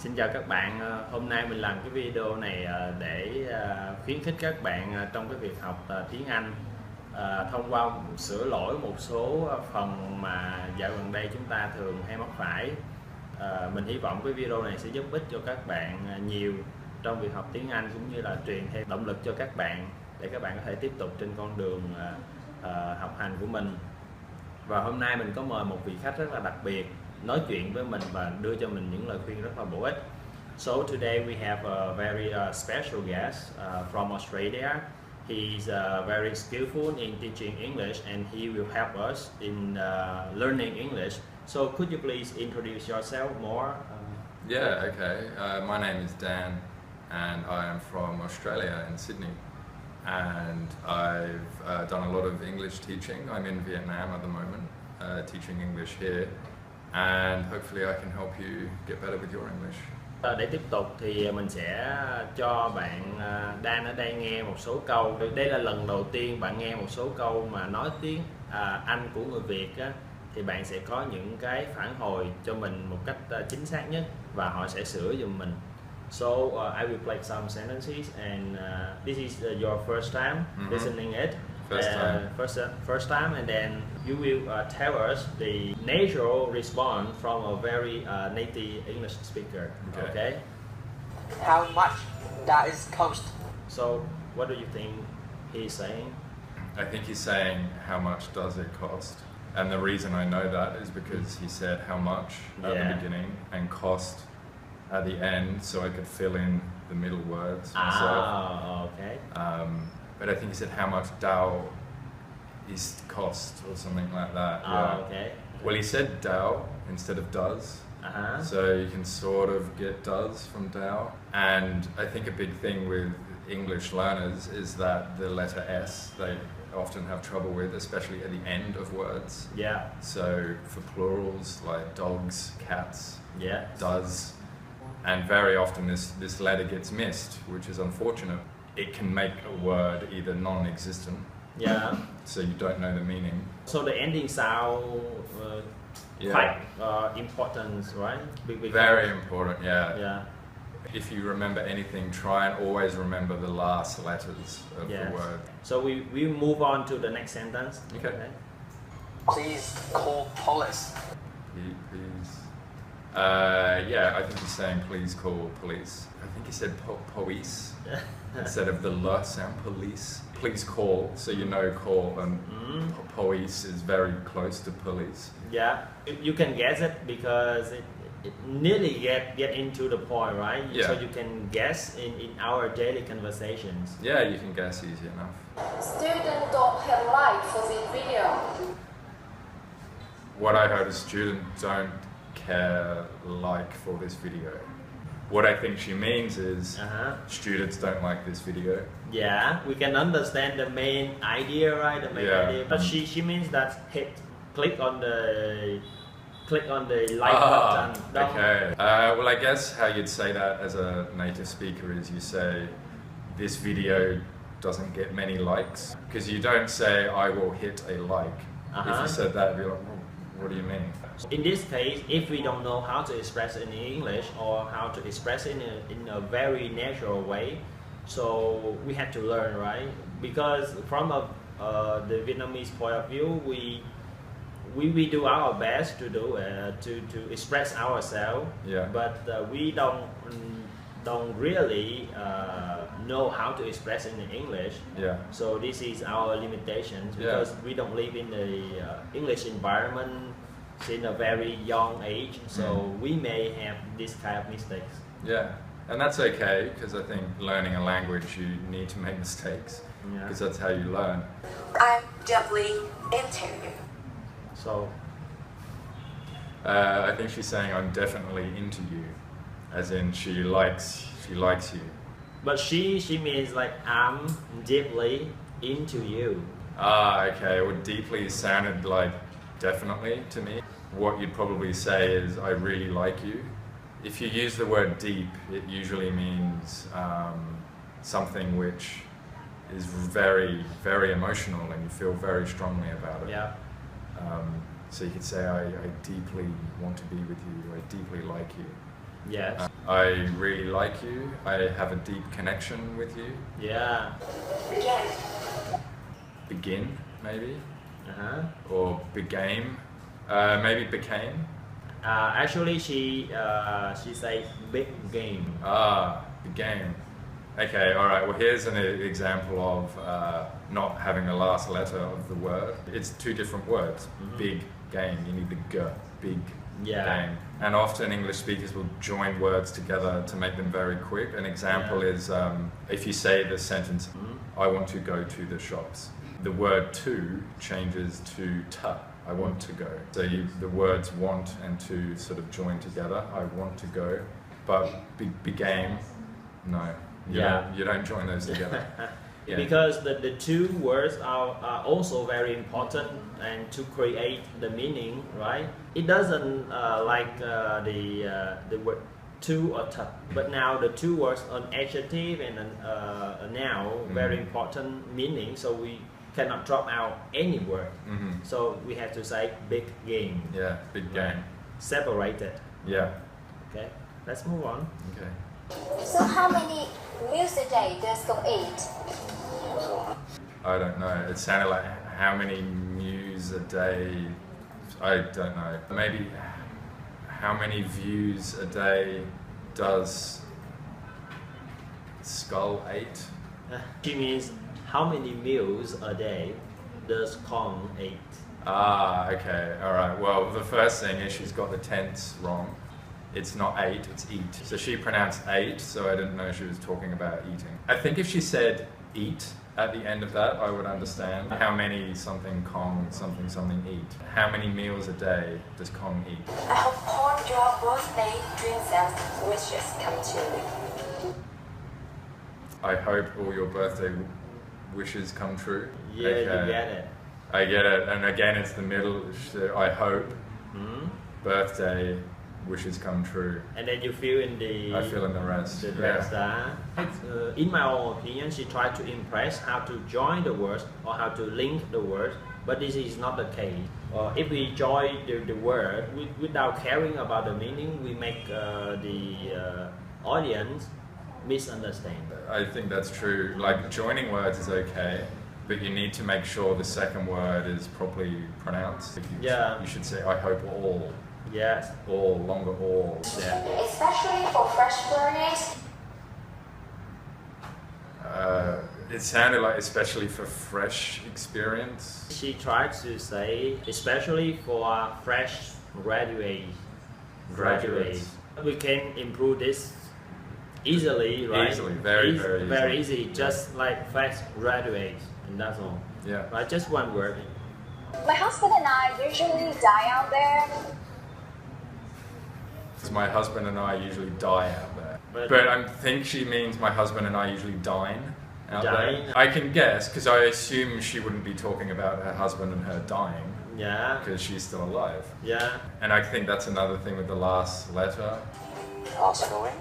Xin chào các bạn, hôm nay mình làm cái video này để khuyến khích các bạn trong cái việc học tiếng Anh thông qua sửa lỗi một số phần mà dạo gần đây chúng ta thường hay mắc phải. Mình hy vọng cái video này sẽ giúp ích cho các bạn nhiều trong việc học tiếng Anh, cũng như là truyền thêm động lực cho các bạn để các bạn có thể tiếp tục trên con đường học hành của mình. Và hôm nay mình có mời một vị khách rất là đặc biệt nói chuyện với mình và đưa cho mình những lời khuyên rất là bổ ích. So today we have a very special guest from Australia. He's very skillful in teaching English and he will help us in learning English. So could you please introduce yourself more? Yeah, okay. My name is Dan and I am from Australia in Sydney. And I've done a lot of English teaching. I'm in Vietnam at the moment, teaching English here. And hopefully I can help you get better with your English. Để tiếp tục thì mình sẽ cho bạn Dan ở đây nghe một số câu. Đây là lần đầu tiên bạn nghe một số câu mà nói tiếng Anh của người Việt á, thì bạn sẽ có những cái phản hồi cho mình một cách chính xác nhất và họ sẽ sửa giùm mình. So I will play some sentences and this is your first time listening it. First time, and then you will tell us the natural response from a very native English speaker. Okay. How much that is cost? So, what do you think he's saying? I think he's saying, how much does it cost? And the reason I know that is because he said how much at the beginning and cost at the end, so I could fill in the middle words myself. Ah, okay. But I think he said how much Dao is cost or something like that. Yeah. Okay. Well, he said Dao instead of does. So you can sort of get does from Dao. And I think a big thing with English learners is that the letter S they often have trouble with, especially at the end of words. Yeah. So for plurals like dogs, cats, does, and very often this letter gets missed, which is unfortunate. It can make a word either non-existent, so you don't know the meaning. So the ending sound quite important, right? Very important, yeah. If you remember anything, try and always remember the last letters of the word. So we move on to the next sentence. Okay. Please call police. Please. I think he's saying please call police. I think he said police instead of the l sound, police. Please call, so you know call, and police is very close to police. Yeah, you can guess it because it nearly get into the point, right? Yeah. So you can guess in our daily conversations. Yeah, you can guess easy enough. Students don't have like for this video. What I heard is students don't care like for this video. What I think she means is students don't like this video. Yeah, we can understand the main idea, right? The main idea. But she means that click on the like button. Okay. Well, I guess how you'd say that as a native speaker is you say this video doesn't get many likes, because you don't say I will hit a like. If you said that, you'd be like, what do you mean? In this case, if we don't know how to express in English or how to express in a very natural way, so we have to learn, right? Because from the Vietnamese point of view, we do our best to do to express ourselves, but we don't really know how to express in English. So this is our limitations because we don't live in the English environment in a very young age, so we may have this kind of mistakes. Yeah, and that's okay, because I think learning a language you need to make mistakes, because that's how you learn. I'm deeply into you. So I think she's saying I'm definitely into you, as in she likes you. But she means like I'm deeply into you. Okay. Well, deeply sounded like definitely to me. What you'd probably say is I really like you. If you use the word deep, it usually means something which is very, very emotional and you feel very strongly about it. Yeah. So you could say, I deeply want to be with you, I deeply like you. Yes. I really like you. I have a deep connection with you. Yeah. Begin. Begin, maybe, Uh-huh. or begame. Maybe became. Actually, she say big game. Begame. Okay, all right. Well, here's an example of not having the last letter of the word. It's two different words. Big game. You need the g. Big game. And often English speakers will join words together to make them very quick. An example is if you say the sentence, "I want to go to the shops." The word "to" changes to "t." I want to go. So the words "want" and "to" sort of join together. I want to go. But begame, no. You don't join those together. Because the two words are also very important and to create the meaning, right? It doesn't like the word "to" or "t," but now the two words an adjective and a noun, very important meaning. So we cannot drop out any word. So we have to say big game. Yeah, big game. Separated. Yeah. Okay, let's move on. Okay. So how many meals a day does Kong eat? I don't know. It sounded like how many mews a day. I don't know. Maybe how many views a day does Skull eat? She means how many meals a day does Kong eat? Okay. All right. Well, the first thing is she's got the tense wrong. It's not ate, it's eat. So she pronounced ate, so I didn't know she was talking about eating. I think if she said eat at the end of that, I would understand. How many something Kong something eat? How many meals a day does Kong eat? I hope all your birthday dreams and wishes come true. I hope all your birthday wishes come true. Yeah, you get it. I get it. And again, it's the middle. So I hope birthday wishes come true. And then you fill in the... I fill in the rest. The rest. In my own opinion, she tried to impress how to join the words or how to link the words, but this is not the case. If we join the word without caring about the meaning, we make the audience misunderstand. I think that's true. Like joining words is okay, but you need to make sure the second word is properly pronounced. You should say, I hope all. Yes. All, longer all. Yeah. Especially for fresh graduates. It sounded like especially for fresh experience. She tried to say especially for fresh graduates. We can improve this easily, right? Easily, very easy. Just like fresh graduates, and that's all. Yeah. Right, just one word. My husband and I usually die out there. My husband and I usually die out there. But I think she means my husband and I usually dine out there. I can guess, because I assume she wouldn't be talking about her husband and her dying. Yeah. Because she's still alive. Yeah. And I think that's another thing with the last letter. How's it going?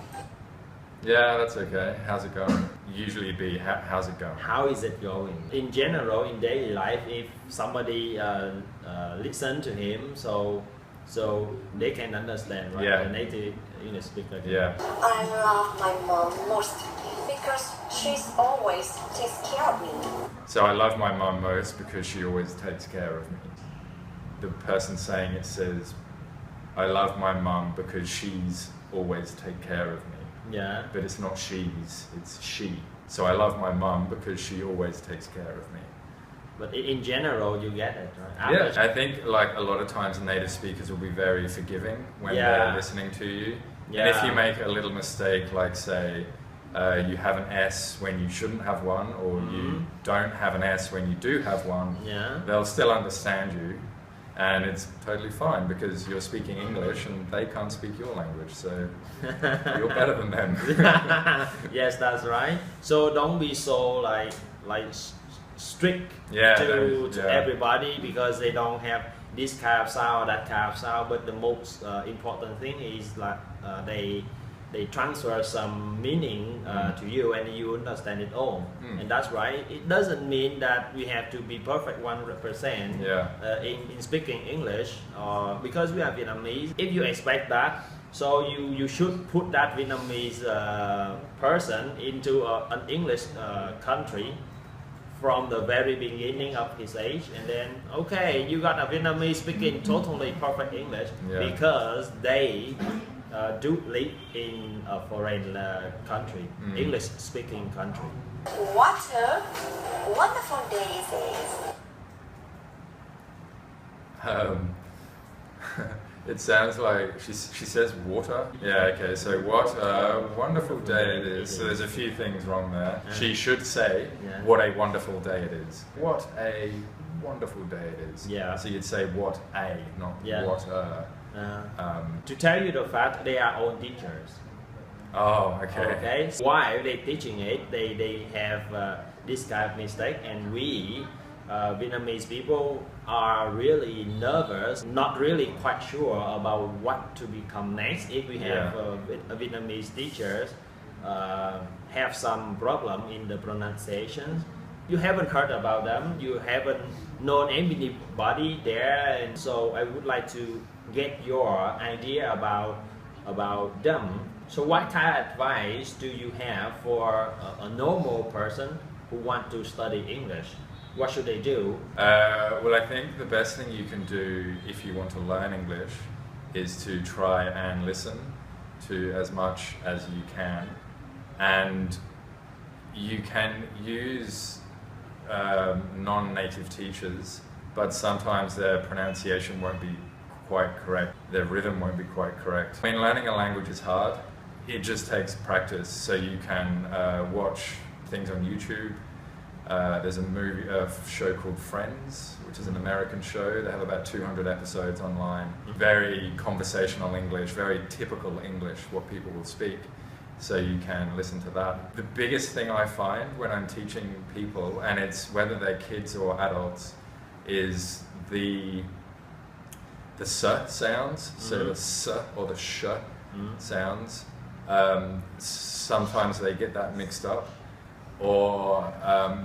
Yeah, that's okay. How's it going? Usually it'd be, how's it going? How is it going? In general, in daily life, if somebody listen to him, so they can understand, right? Yeah. The native English speaker. Yeah. I love my mom most because she's always takes care of me. So I love my mum most because she always takes care of me. The person saying it says, I love my mum because she's always take care of me. Yeah. But it's not she's, it's she. So I love my mum because she always takes care of me. But in general, you get it, right? Yeah, I think like a lot of times native speakers will be very forgiving when they're listening to you. Yeah. And if you make a little mistake, like say you have an S when you shouldn't have one, or you don't have an S when you do have one, they'll still understand you. And it's totally fine because you're speaking English and they can't speak your language, so you're better than them. Yes, that's right. So don't be so like strict to everybody because they don't have this kind of sound, that kind of sound. But the most important thing is like they transfer some meaning to you and you understand it all. And that's right. It doesn't mean that we have to be perfect 100% in speaking English because we are Vietnamese. If you expect that, So you should put that Vietnamese person into an English country from the very beginning of his age, and then okay, you got a Vietnamese speaking totally perfect English because they do live in a foreign country, English speaking country. What a wonderful day it is. It sounds like she says water. Yeah, okay, so what a wonderful day it is. So there's a few things wrong there. She should say, what a wonderful day it is. What a wonderful day it is. Yeah. So you'd say what a, not what a. To tell you the fact, they are all teachers. Oh, okay. Okay, so while they teaching it, they have this kind of mistake, and we Vietnamese people are really nervous, not really quite sure about what to become next. If we have a Vietnamese teachers have some problem in the pronunciation, you haven't heard about them, you haven't known anybody there, and so I would like to get your idea about them. So what kind of advice do you have for a normal person who want to study English? What should they do? Well, I think the best thing you can do if you want to learn English is to try and listen to as much as you can, and you can use non-native teachers, but sometimes their pronunciation won't be quite correct, their rhythm won't be quite correct. When learning a language is hard, it just takes practice. So you can watch things on YouTube. There's a show called Friends, which is an American show. They have about 200 episodes online. Very conversational English, very typical English, what people will speak. So you can listen to that. The biggest thing I find when I'm teaching people, and it's whether they're kids or adults, is the s sounds. So the s or the sh sounds. Sometimes they get that mixed up. Or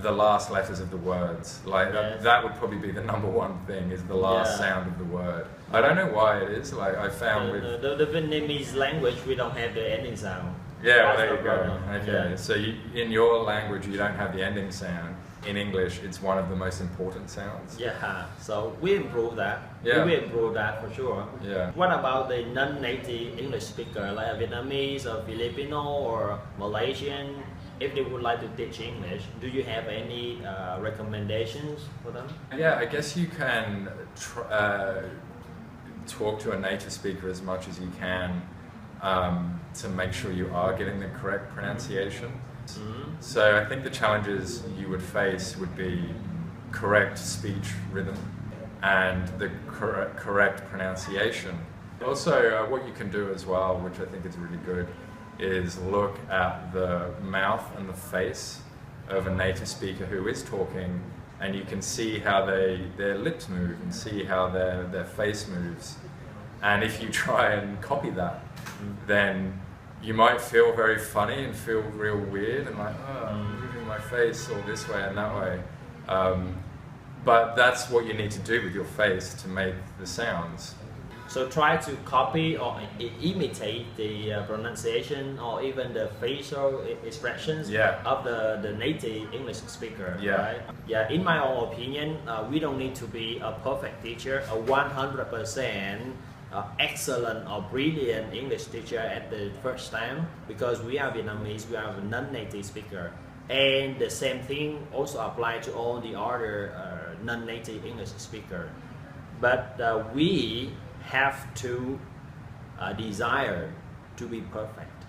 the last letters of the words. Like that would probably be the number one thing, is the last sound of the word. I don't know why it is. Like I found the Vietnamese language, we don't have the ending sound. Yeah, well, there you go. Okay, so in your language you don't have the ending sound. In English, it's one of the most important sounds. Yeah, so we improve that. Yeah. We will improve that for sure. Yeah. What about the non-native English speaker, like a Vietnamese or Filipino or Malaysian? If they would like to teach English, do you have any recommendations for them? Yeah, I guess you can talk to a native speaker as much as you can to make sure you are getting the correct pronunciation. So I think the challenges you would face would be correct speech rhythm and the correct pronunciation. Also, what you can do as well, which I think is really good, is look at the mouth and the face of a native speaker who is talking, and you can see how their lips move and see how their face moves. And if you try and copy that, then you might feel very funny and feel real weird and like, oh, I'm moving my face all this way and that way. But that's what you need to do with your face to make the sounds. So try to copy or imitate the pronunciation or even the facial expressions of the native English speaker. Right? Yeah. In my own opinion, we don't need to be a perfect teacher, a 100% excellent or brilliant English teacher at the first time, because we are Vietnamese, we are a non-native speaker. And the same thing also applies to all the other non-native English speaker. But we have to desire to be perfect.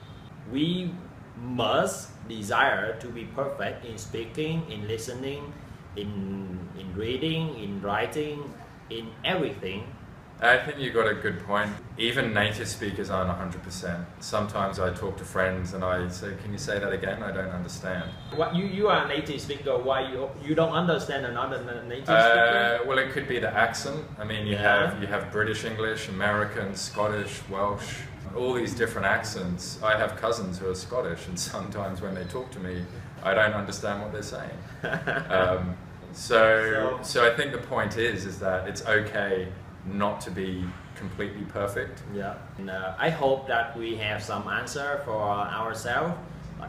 We must desire to be perfect in speaking, in listening, in reading, in writing, in everything. I think you got a good point. Even native speakers aren't 100%. Sometimes I talk to friends and I say, can you say that again? I don't understand. What you are a native speaker, why you don't understand another native speaker? Well, it could be the accent. I mean, you have British English, American, Scottish, Welsh, all these different accents. I have cousins who are Scottish, and sometimes when they talk to me, I don't understand what they're saying. So I think the point is that it's okay not to be completely perfect. Yeah. And, I hope that we have some answer for ourselves.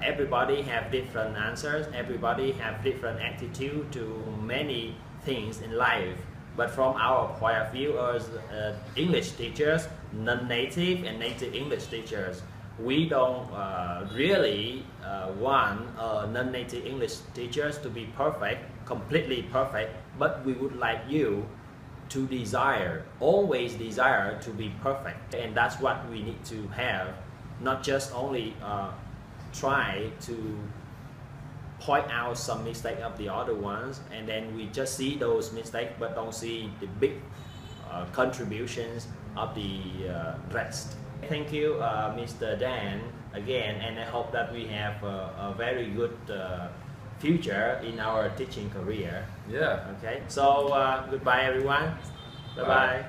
Everybody have different answers. Everybody have different attitude to many things in life. But from our point of view as English teachers, non-native and native English teachers, we don't really want non-native English teachers to be perfect, completely perfect, but we would like you to always desire to be perfect. And that's what we need to have, not just only try to point out some mistake of the other ones, and then we just see those mistakes but don't see the big contributions of the rest. Thank you, Mr. Dan, again, and I hope that we have a very good future in our teaching career. Yeah. Okay, so goodbye everyone. Bye bye.